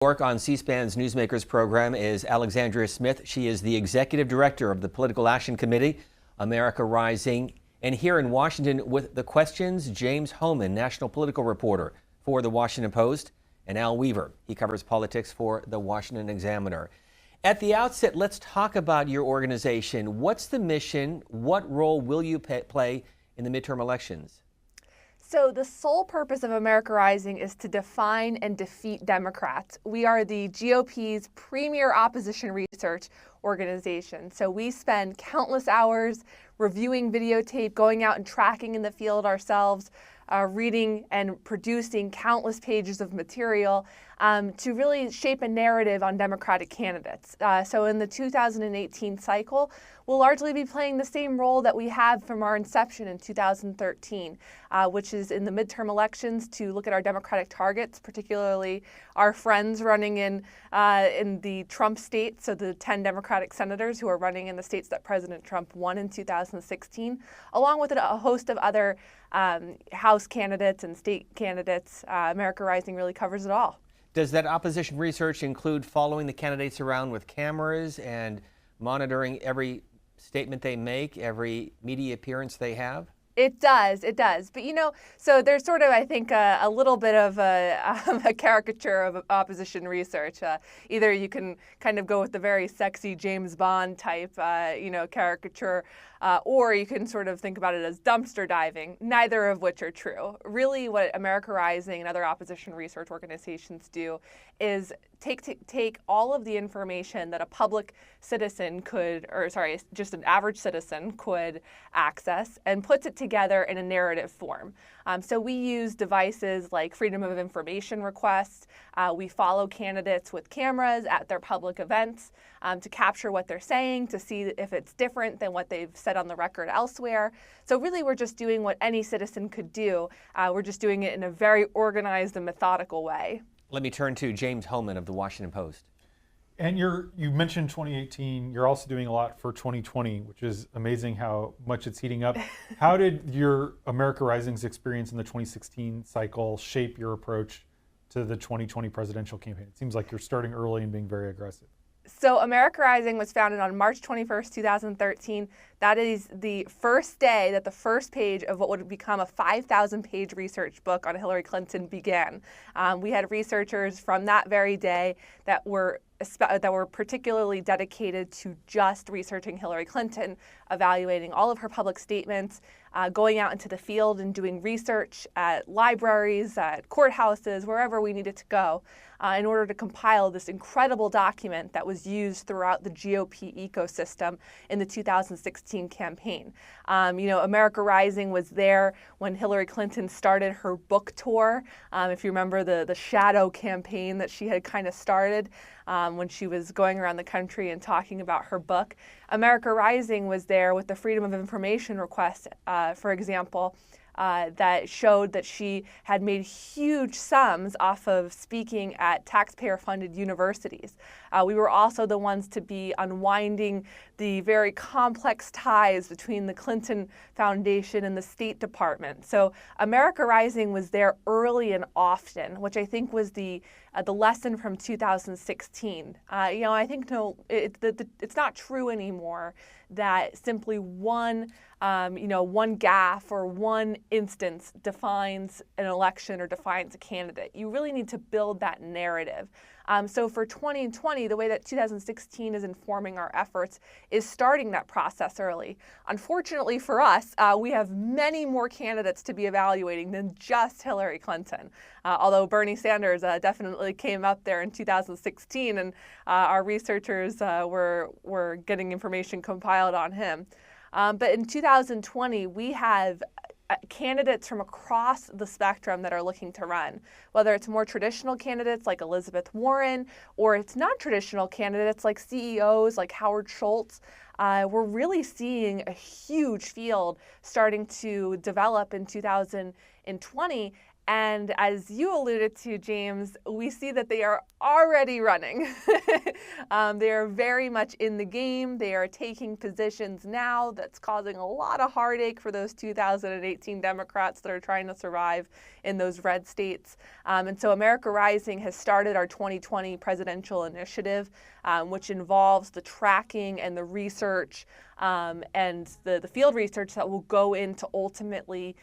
Work on C-SPAN's Newsmakers program is Alexandria Smith. She is the executive director of the Political Action Committee, America Rising. And here in Washington with the questions, James Hohmann, national political reporter for The Washington Post, and Al Weaver. He covers politics for The Washington Examiner. At the outset, let's talk about your organization. What's the mission? What role will you play in the midterm elections? So the sole purpose of America Rising is to define and defeat Democrats. We are the GOP's premier opposition research organization. So we spend countless hours reviewing videotape, going out and tracking in the field ourselves, reading and producing countless pages of material to really shape a narrative on Democratic candidates. So in the 2018 cycle, we'll largely be playing the same role that we have from our inception in 2013, which is in the midterm elections to look at our Democratic targets, particularly our friends running in the Trump states, so the 10 Democratic senators who are running in the states that President Trump won in 2016, along with a host of other House candidates and state candidates. America Rising really covers it all. Does that opposition research include following the candidates around with cameras and monitoring every statement they make, every media appearance they have? It does. But, so there's sort of, I think, a little bit of a caricature of opposition research. Either you can kind of go with the very sexy James Bond type, caricature, or you can sort of think about it as dumpster diving, neither of which are true. Really, what America Rising and other opposition research organizations do is take all of the information that a public citizen just an average citizen could access and puts it together in a narrative form. So we use devices like freedom of information requests. We follow candidates with cameras at their public events to capture what they're saying, to see if it's different than what they've said on the record elsewhere. So really, we're just doing what any citizen could do. We're just doing it in a very organized and methodical way. Let me turn to James Hohmann of The Washington Post. And you mentioned 2018. You're also doing a lot for 2020, which is amazing how much it's heating up. How did your America Rising's experience in the 2016 cycle shape your approach to the 2020 presidential campaign? It seems like you're starting early and being very aggressive. So America Rising was founded on March 21st, 2013. That is the first day that the first page of what would become a 5,000-page research book on Hillary Clinton began. We had researchers from that very day that were particularly dedicated to just researching Hillary Clinton, evaluating all of her public statements, going out into the field and doing research at libraries, at courthouses, wherever we needed to go in order to compile this incredible document that was used throughout the GOP ecosystem in the 2016 campaign. America Rising was there when Hillary Clinton started her book tour. If you remember the shadow campaign that she had kind of started when she was going around the country and talking about her book. America Rising was there with the freedom of information request, for example, that showed that she had made huge sums off of speaking at taxpayer-funded universities. We were also the ones to be unwinding the very complex ties between the Clinton Foundation and the State Department. So America Rising was there early and often, which I think was the lesson from 2016. I think it's not true anymore that simply one gaffe or one instance defines an election or defines a candidate. You really need to build that narrative. So for 2020, the way that 2016 is informing our efforts is starting that process early. Unfortunately for us, we have many more candidates to be evaluating than just Hillary Clinton. Although Bernie Sanders definitely came up there in 2016, and our researchers were getting information compiled on him. But in 2020, we have candidates from across the spectrum that are looking to run, whether it's more traditional candidates like Elizabeth Warren, or it's non-traditional candidates like CEOs like Howard Schultz. We're really seeing a huge field starting to develop in 2020. And as you alluded to, James, we see that they are already running. They are very much in the game. They are taking positions now that's causing a lot of heartache for those 2018 Democrats that are trying to survive in those red states. And so America Rising has started our 2020 presidential initiative, which involves the tracking and the research and the field research that will go into ultimately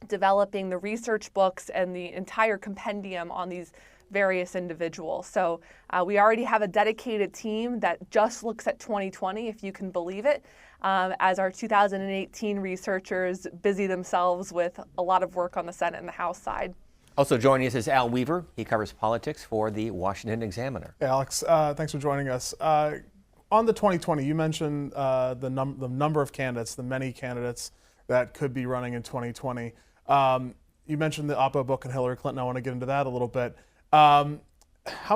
developing the research books and the entire compendium on these various individuals. So we already have a dedicated team that just looks at 2020, if you can believe it, as our 2018 researchers busy themselves with a lot of work on the Senate and the House side. Also joining us is Al Weaver. He covers politics for the Washington Examiner. Hey, Alex, thanks for joining us. On the 2020, you mentioned the number of candidates, the many candidates that could be running in 2020. You mentioned the Oppo book and Hillary Clinton. I want to get into that a little bit. How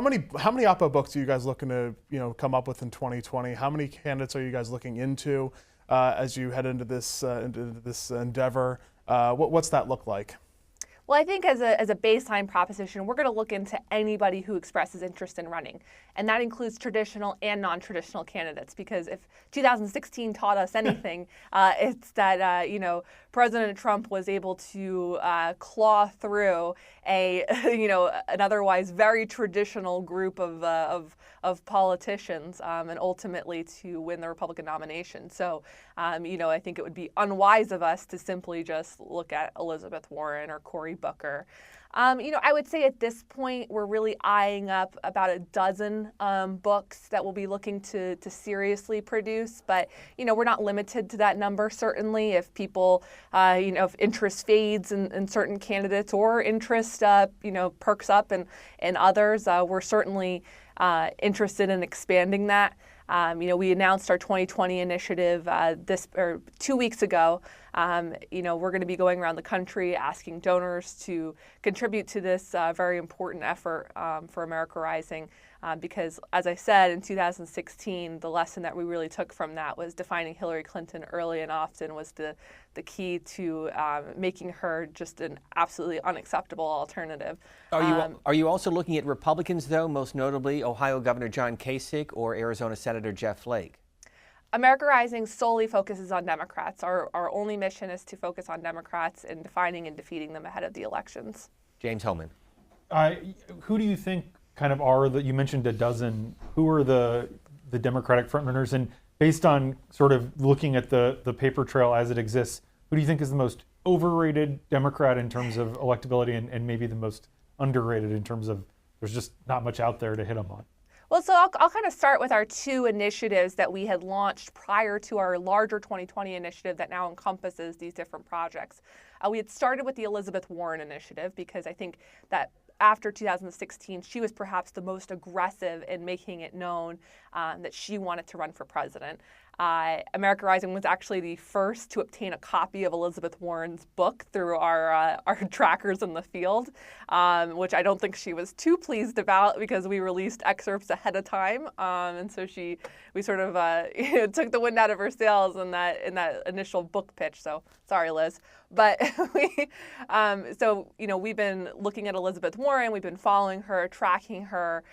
many Oppo books are you guys looking to come up with in 2020? How many candidates are you guys looking into as you head into this endeavor? What's that look like? Well, I think as a baseline proposition, we're going to look into anybody who expresses interest in running. And that includes traditional and non-traditional candidates, because if 2016 taught us anything, it's that, President Trump was able to claw through an otherwise very traditional group of politicians and ultimately to win the Republican nomination. So, I think it would be unwise of us to simply just look at Elizabeth Warren or Cory Booker. I would say at this point we're really eyeing up about a dozen books that we'll be looking to seriously produce. But we're not limited to that number. Certainly, if people, if interest fades in certain candidates or interest, perks up in others, we're certainly interested in expanding that. We announced our 2020 initiative 2 weeks ago. We're going to be going around the country asking donors to contribute to this very important effort for America Rising. Because, as I said, in 2016, the lesson that we really took from that was defining Hillary Clinton early and often was the key to making her just an absolutely unacceptable alternative. Are you also looking at Republicans, though, most notably Ohio Governor John Kasich or Arizona Senator Jeff Flake? America Rising solely focuses on Democrats. Our only mission is to focus on Democrats and defining and defeating them ahead of the elections. James Hohman. Who do you think kind of you mentioned a dozen, who are the Democratic frontrunners? And based on sort of looking at the paper trail as it exists, who do you think is the most overrated Democrat in terms of electability and maybe the most underrated in terms of there's just not much out there to hit them on? Well, so I'll kind of start with our two initiatives that we had launched prior to our larger 2020 initiative that now encompasses these different projects. We had started with the Elizabeth Warren initiative because I think that after 2016, she was perhaps the most aggressive in making it known that she wanted to run for president. America Rising was actually the first to obtain a copy of Elizabeth Warren's book through our trackers in the field, which I don't think she was too pleased about because we released excerpts ahead of time, and so we sort of took the wind out of her sails in that initial book pitch. So sorry, Liz, but we've been looking at Elizabeth Warren, we've been following her, tracking her.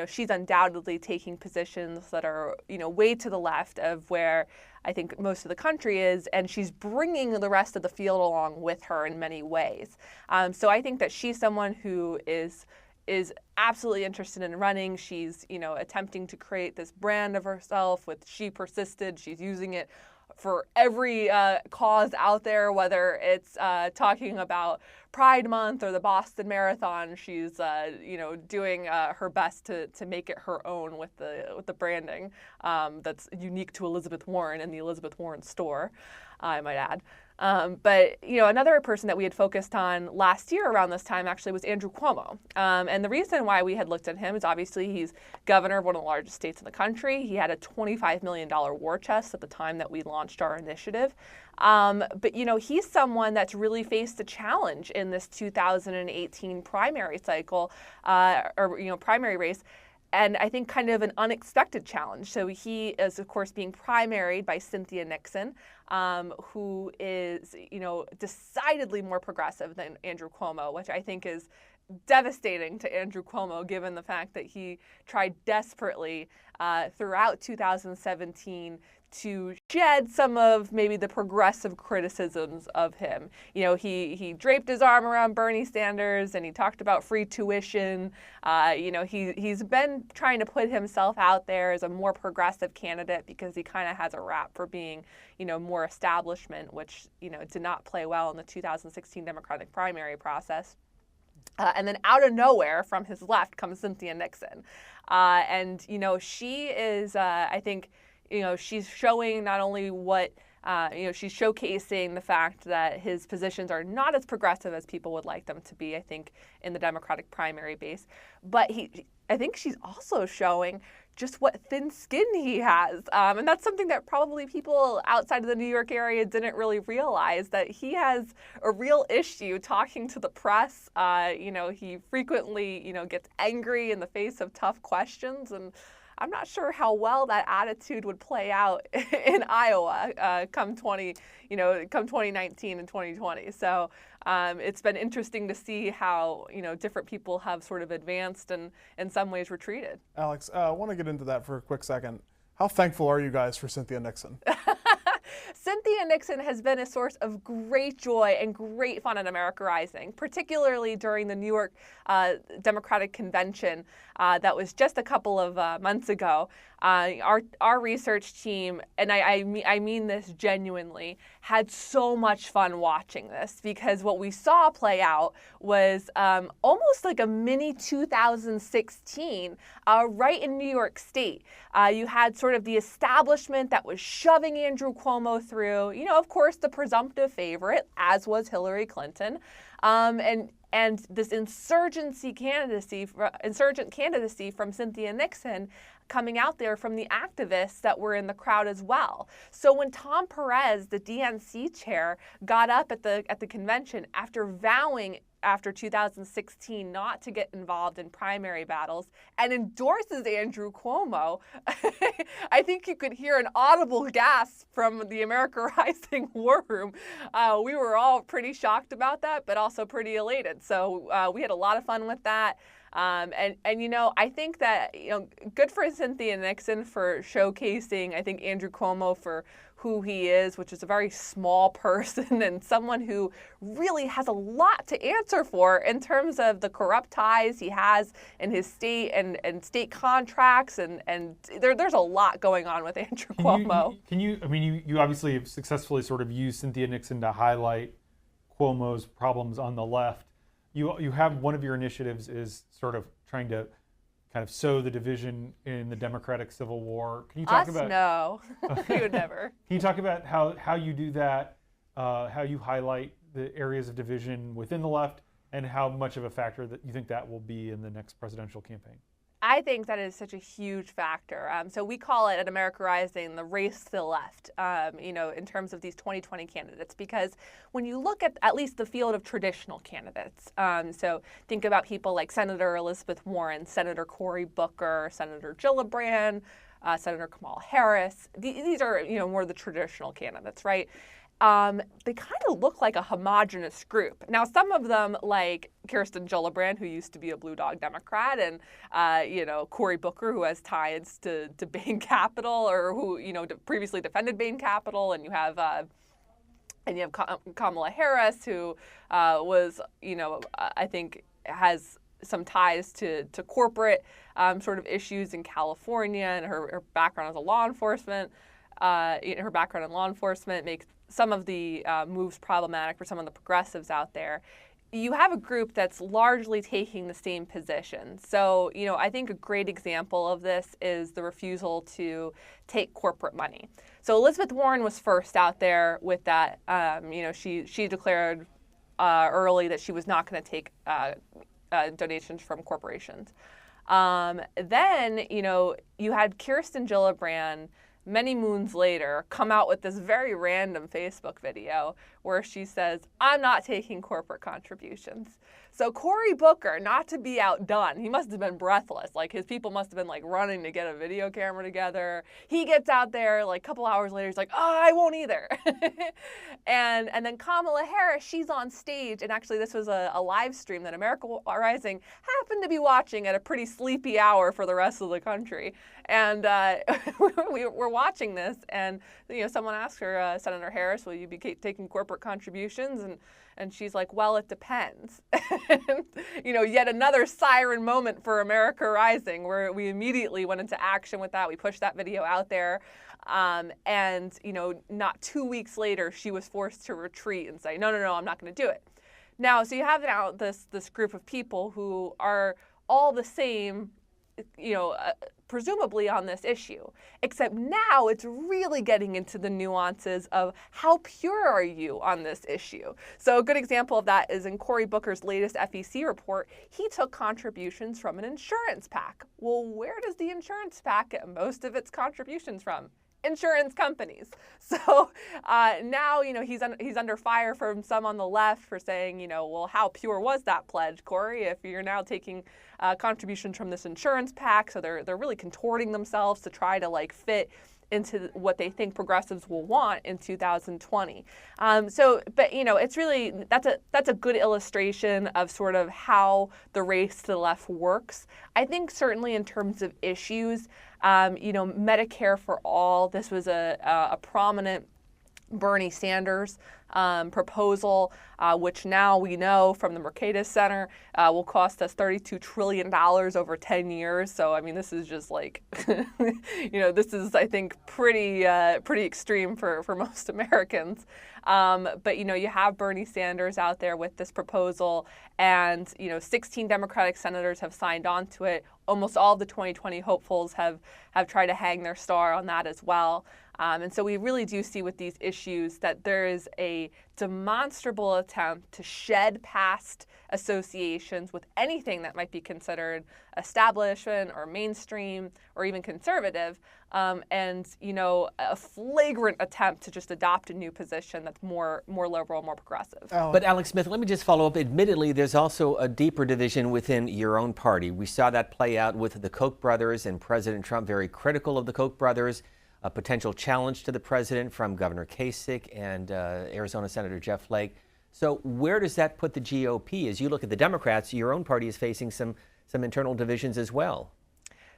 She's undoubtedly taking positions that are, way to the left of where I think most of the country is, and she's bringing the rest of the field along with her in many ways. So I think that she's someone who is absolutely interested in running. She's, attempting to create this brand of herself with She Persisted. She's using it for every cause out there, whether it's talking about Pride Month or the Boston Marathon. She's doing her best to make it her own with the branding that's unique to Elizabeth Warren and the Elizabeth Warren store, I might add. But another person that we had focused on last year around this time actually was Andrew Cuomo. And the reason why we had looked at him is obviously he's governor of one of the largest states in the country. He had a $25 million war chest at the time that we launched our initiative. But he's someone that's really faced a challenge in this 2018 primary cycle, primary race. And I think kind of an unexpected challenge. So he is, of course, being primaried by Cynthia Nixon. who is, decidedly more progressive than Andrew Cuomo, which I think is devastating to Andrew Cuomo, given the fact that he tried desperately throughout 2017 to shed some of maybe the progressive criticisms of him. He draped his arm around Bernie Sanders and he talked about free tuition. He's been trying to put himself out there as a more progressive candidate because he kind of has a rap for being, more establishment, which, did not play well in the 2016 Democratic primary process. And then out of nowhere from his left comes Cynthia Nixon. She is, I think, she's showing not only what, she's showcasing the fact that his positions are not as progressive as people would like them to be, I think, in the Democratic primary base. But I think she's also showing just what thin skin he has. And that's something that probably people outside of the New York area didn't really realize, that he has a real issue talking to the press. He frequently, gets angry in the face of tough questions. And I'm not sure how well that attitude would play out in Iowa come 2019 and 2020. So it's been interesting to see how different people have sort of advanced and in some ways retreated. Alex, I want to get into that for a quick second. How thankful are you guys for Cynthia Nixon? Cynthia Nixon has been a source of great joy and great fun at America Rising, particularly during the New York Democratic Convention that was just a couple of months ago. Our research team, and I mean this genuinely, had so much fun watching this, because what we saw play out was almost like a mini 2016 right in New York State. You had sort of the establishment that was shoving Andrew Cuomo through, of course, the presumptive favorite, as was Hillary Clinton, and this insurgent candidacy from Cynthia Nixon coming out there from the activists that were in the crowd as well. So when Tom Perez, the DNC chair, got up at the convention after vowing after 2016 not to get involved in primary battles and endorses Andrew Cuomo, I think you could hear an audible gasp from the America Rising war room. We were all pretty shocked about that, but also pretty elated. So we had a lot of fun with that. I think that, good for Cynthia Nixon for showcasing, I think, Andrew Cuomo for who he is, which is a very small person and someone who really has a lot to answer for in terms of the corrupt ties he has in his state and state contracts. And there's a lot going on with Andrew Cuomo. You obviously have successfully sort of used Cynthia Nixon to highlight Cuomo's problems on the left. You have one of your initiatives is sort of trying to kind of sow the division in the Democratic Civil War. Can you talk about? No, we would never. Can you talk about how you do that, how you highlight the areas of division within the left, and how much of a factor that you think that will be in the next presidential campaign? I think that is such a huge factor. So we call it at America Rising the race to the left, in terms of these 2020 candidates, because when you look at least the field of traditional candidates, so think about people like Senator Elizabeth Warren, Senator Cory Booker, Senator Gillibrand, Senator Kamala Harris. These are, more the traditional candidates, right? They kind of look like a homogenous group. Now, some of them, like Kirsten Gillibrand, who used to be a Blue Dog Democrat, and Cory Booker, who has ties to Bain Capital, or who previously defended Bain Capital, and you have Kamala Harris, who was I think has some ties to corporate sort of issues in California, and her background as a law enforcement. Her background in law enforcement makes some of the moves problematic for some of the progressives out there. You have a group that's largely taking the same position. So, I think a great example of this is the refusal to take corporate money. So Elizabeth Warren was first out there with that. She declared early that she was not going to take donations from corporations. Then, you had Kirsten Gillibrand many moons later come out with this very random Facebook video where she says, "I'm not taking corporate contributions." So Cory Booker, not to be outdone, he must have been breathless. Like his people must have been like running to get a video camera together. He gets out there like a couple hours later, he's like, oh, I won't either. and then Kamala Harris, she's on stage, and actually this was a live stream that America Rising happened to be watching at a pretty sleepy hour for the rest of the country. And we're watching this, and someone asked her, Senator Harris, will you be taking corporate contributions? And she's like, well, it depends. Yet another siren moment for America Rising, where we immediately went into action with that. We pushed that video out there. And not 2 weeks later, she was forced to retreat and say, no, I'm not going to do it. Now, so you have now this group of people who are all the same, presumably on this issue, except now it's really getting into the nuances of how pure are you on this issue. So a good example of that is in Cory Booker's latest FEC report, he took contributions from an insurance PAC. Well, where does the insurance PAC get most of its contributions from? Insurance companies. So now, he's under fire from some on the left for saying, well, how pure was that pledge, Cory, if you're now taking contributions from this insurance PAC? So they're really contorting themselves to try to fit into what they think progressives will want in 2020. But it's really, that's a good illustration of sort of how the race to the left works. I think certainly in terms of issues, Medicare for all, this was a prominent Bernie Sanders proposal, which now we know from the Mercatus Center will cost us $32 trillion over 10 years. So, I mean, this is just this is, I think, pretty extreme for most Americans. But, you have Bernie Sanders out there with this proposal, and, 16 Democratic senators have signed on to it. Almost all of the 2020 hopefuls have tried to hang their star on that as well. And so we really do see with these issues that there is a demonstrable attempt to shed past associations with anything that might be considered establishment or mainstream or even conservative, and a flagrant attempt to just adopt a new position that's more liberal, more progressive. But Alex Smith, let me just follow up. Admittedly, there's also a deeper division within your own party. We saw that play out with the Koch brothers and President Trump very critical of the Koch brothers. A potential challenge to the president from Governor Kasich and Arizona Senator Jeff Flake. So where does that put the GOP? As you look at the Democrats, your own party is facing some internal divisions as well.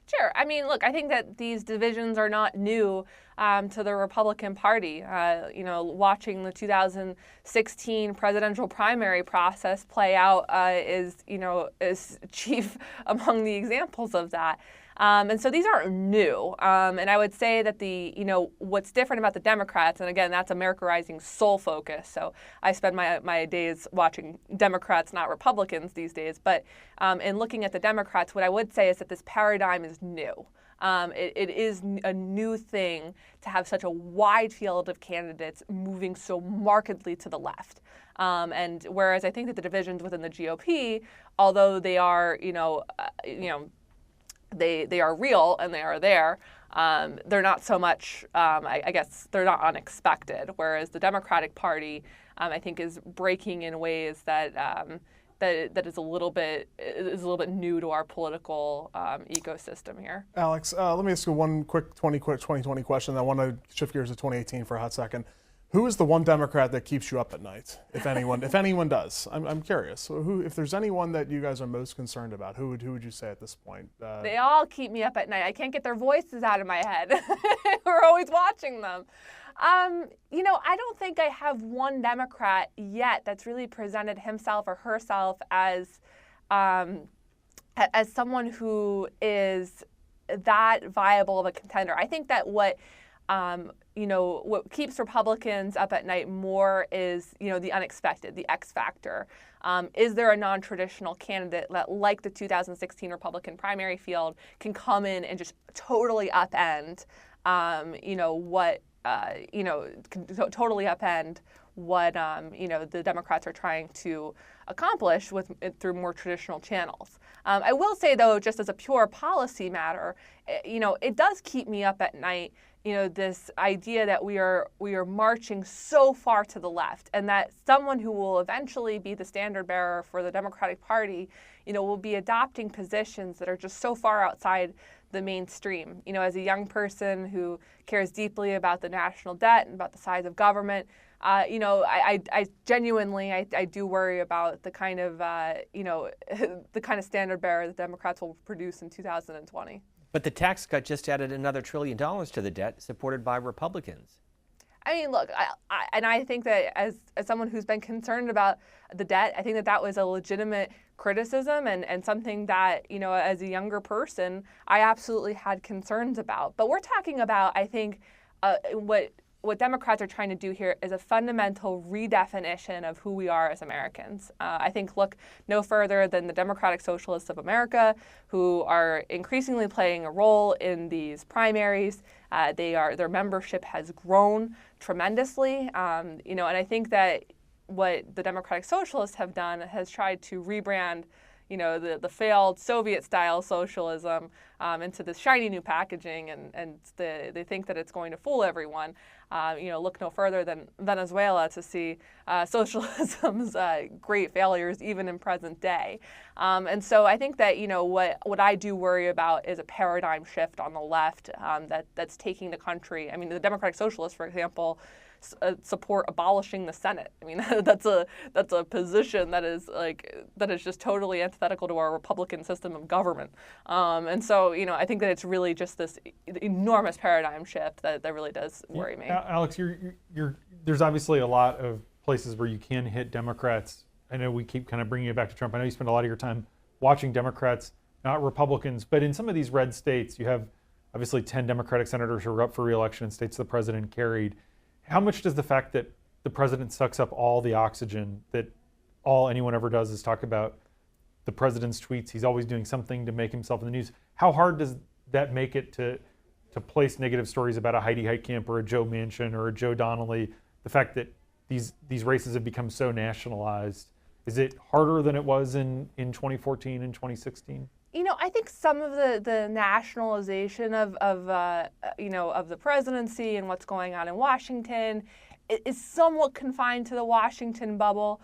Sure. I mean, look, I think that these divisions are not new to the Republican Party. Watching the 2016 presidential primary process play out is chief among the examples of that. And so these aren't new. And I would say that what's different about the Democrats, and again, that's America Rising's sole focus. So I spend my days watching Democrats, not Republicans these days. But in looking at the Democrats, what I would say is that this paradigm is new. It is a new thing to have such a wide field of candidates moving so markedly to the left. And whereas I think that the divisions within the GOP, although they are, they are real and they are there, they're not so much, I guess, they're not unexpected. Whereas the Democratic Party, I think, is breaking in ways that that is a little bit new to our political ecosystem here. Alex, let me ask you one quick 2020 question. I want to shift gears to 2018 for a hot second. Who is the one Democrat that keeps you up at night, if anyone does? I'm curious. So if there's anyone that you guys are most concerned about, who would you say at this point? They all keep me up at night. I can't get their voices out of my head. We're always watching them. I don't think I have one Democrat yet that's really presented himself or herself as someone who is that viable of a contender. I think that what keeps Republicans up at night more is, the unexpected, the X factor. Is there a non-traditional candidate that, like the 2016 Republican primary field, can come in and just totally upend, totally upend what the Democrats are trying to accomplish through more traditional channels. I will say, though, just as a pure policy matter, it does keep me up at night this idea that we are marching so far to the left, and that someone who will eventually be the standard bearer for the Democratic Party, will be adopting positions that are just so far outside the mainstream. As a young person who cares deeply about the national debt and about the size of government, I genuinely do worry about the kind of the kind of standard bearer the Democrats will produce in 2020. But the tax cut just added another $1 trillion to the debt, supported by Republicans. I mean, look, I think that as someone who's been concerned about the debt, I think that was a legitimate criticism and something that, as a younger person, I absolutely had concerns about. But we're talking about, I think, what Democrats are trying to do here is a fundamental redefinition of who we are as Americans. I think look no further than the Democratic Socialists of America, who are increasingly playing a role in these primaries. Their membership has grown tremendously, and I think that what the Democratic Socialists have done has tried to rebrand the failed Soviet-style socialism into this shiny new packaging, and they think that it's going to fool everyone. Look no further than Venezuela to see socialism's great failures even in present day. And so I think that what I do worry about is a paradigm shift on the left that's taking the country. I mean, the Democratic Socialists, for example, support abolishing the Senate. I mean, that's a position that is just totally antithetical to our Republican system of government. And so I think that it's really just this enormous paradigm shift that really does worry me. Alex, there's obviously a lot of places where you can hit Democrats. I know we keep kind of bringing it back to Trump. I know you spend a lot of your time watching Democrats, not Republicans, but in some of these red states, you have obviously 10 Democratic senators who are up for re-election in states the president carried. How much does the fact that the president sucks up all the oxygen, that all anyone ever does is talk about the president's tweets, he's always doing something to make himself in the news, how hard does that make it to place negative stories about a Heidi Heitkamp or a Joe Manchin or a Joe Donnelly, the fact that these races have become so nationalized? Is it harder than it was in 2014 and 2016? I think some of the nationalization of the presidency and what's going on in Washington is somewhat confined to the Washington bubble.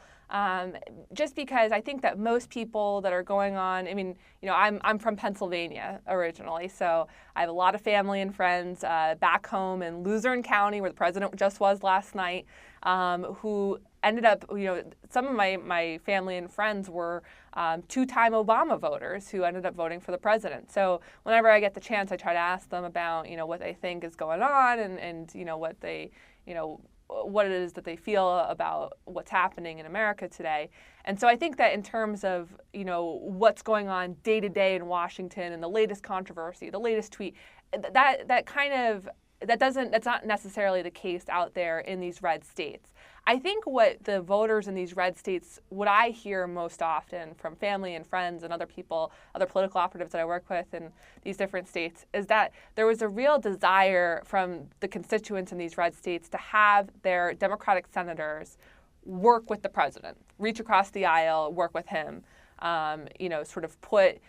Just because I think that most people that are going on, I mean, I'm from Pennsylvania originally, so I have a lot of family and friends back home in Luzerne County, where the president just was last night, who ended up, some of my family and friends were two-time Obama voters who ended up voting for the president. So whenever I get the chance, I try to ask them about, what they think is going on and what they, what it is that they feel about what's happening in America today. And so I think that in terms of, what's going on day to day in Washington and the latest controversy, the latest tweet, that's not necessarily the case out there in these red states. I think what the voters in these red states, what I hear most often from family and friends and other people, other political operatives that I work with in these different states, is that there was a real desire from the constituents in these red states to have their Democratic senators work with the president, reach across the aisle, work with him, sort of put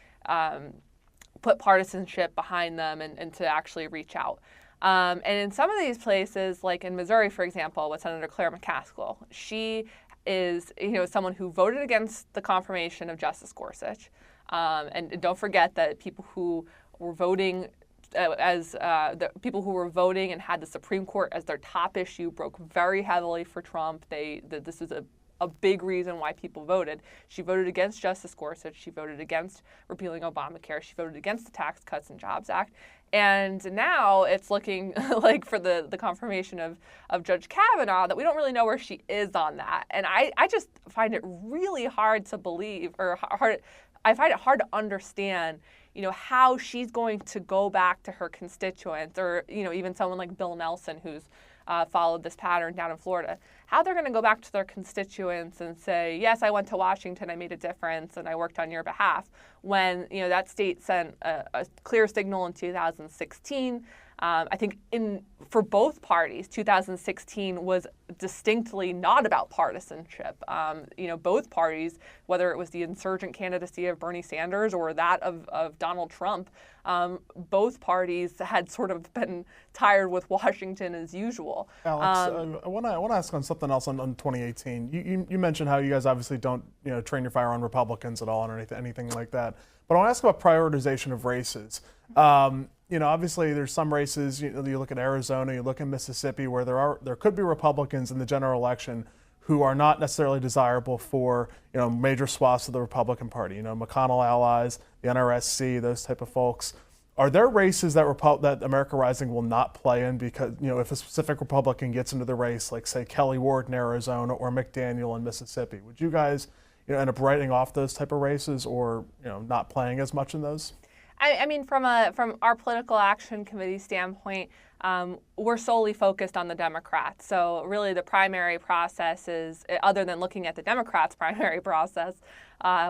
partisanship behind them and to actually reach out. And in some of these places, like in Missouri, for example, with Senator Claire McCaskill, she is, someone who voted against the confirmation of Justice Gorsuch. And don't forget that people who were voting the people who were voting and had the Supreme Court as their top issue broke very heavily for Trump. This was a big reason why people voted. She voted against Justice Gorsuch. She voted against repealing Obamacare. She voted against the Tax Cuts and Jobs Act. And now it's looking like for the confirmation of Judge Kavanaugh that we don't really know where she is on that. And I just find it really hard to believe, I find it hard to understand, how she's going to go back to her constituents, or, even someone like Bill Nelson, who's followed this pattern down in Florida, how they're going to go back to their constituents and say, yes, I went to Washington, I made a difference, and I worked on your behalf, when that state sent a clear signal in 2016 I think for both parties, 2016 was distinctly not about partisanship. Both parties, whether it was the insurgent candidacy of Bernie Sanders or that of Donald Trump, both parties had sort of been tired with Washington as usual. Alex, I want to ask on something else on 2018. You mentioned how you guys obviously don't train your fire on Republicans at all or anything like that. But I want to ask about prioritization of races. Obviously there's some races, you look at Arizona, you look at Mississippi, where there could be Republicans in the general election who are not necessarily desirable for major swaths of the Republican Party. McConnell allies, the NRSC, those type of folks. Are there races that America Rising will not play in because if a specific Republican gets into the race, like say Kelly Ward in Arizona or McDaniel in Mississippi, would you guys end up writing off those type of races or not playing as much in those? I mean, from our political action committee standpoint, we're solely focused on the Democrats. So really the primary process is, other than looking at the Democrats' primary process,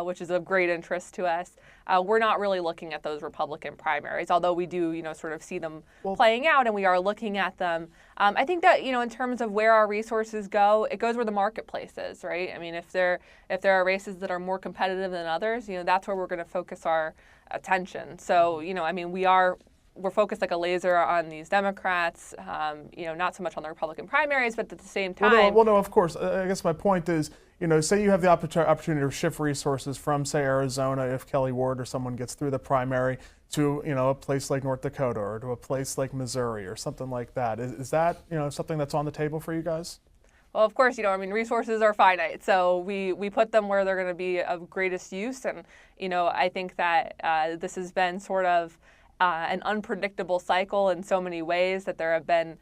which is of great interest to us, we're not really looking at those Republican primaries, although we do, sort of see them playing out and we are looking at them. I think that, in terms of where our resources go, it goes where the marketplace is, right? I mean, if there are races that are more competitive than others, that's where we're going to focus our attention. So, I mean, we're focused like a laser on these Democrats, not so much on the Republican primaries, but at the same time. Well, no, of course. I guess my point is, say you have the opportunity to shift resources from, say, Arizona, if Kelly Ward or someone gets through the primary, to a place like North Dakota or to a place like Missouri or something like that. Is that something that's on the table for you guys? Well, of course, resources are finite, so we put them where they're going to be of greatest use, and I think that this has been sort of an unpredictable cycle in so many ways that there have been,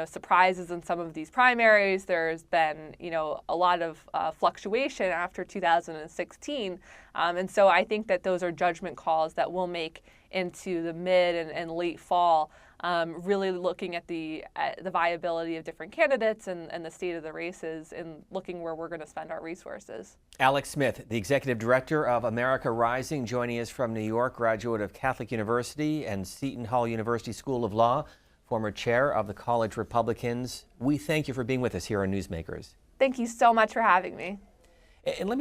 surprises in some of these primaries. There's been, a lot of fluctuation after 2016. And so I think that those are judgment calls that we'll make into the mid and late fall, really looking at the viability of different candidates and the state of the races and looking where we're going to spend our resources. Alex Smith, the Executive Director of America Rising, joining us from New York, graduate of Catholic University and Seton Hall University School of Law, former chair of the College Republicans. We thank you for being with us here on Newsmakers. Thank you so much for having me. And let me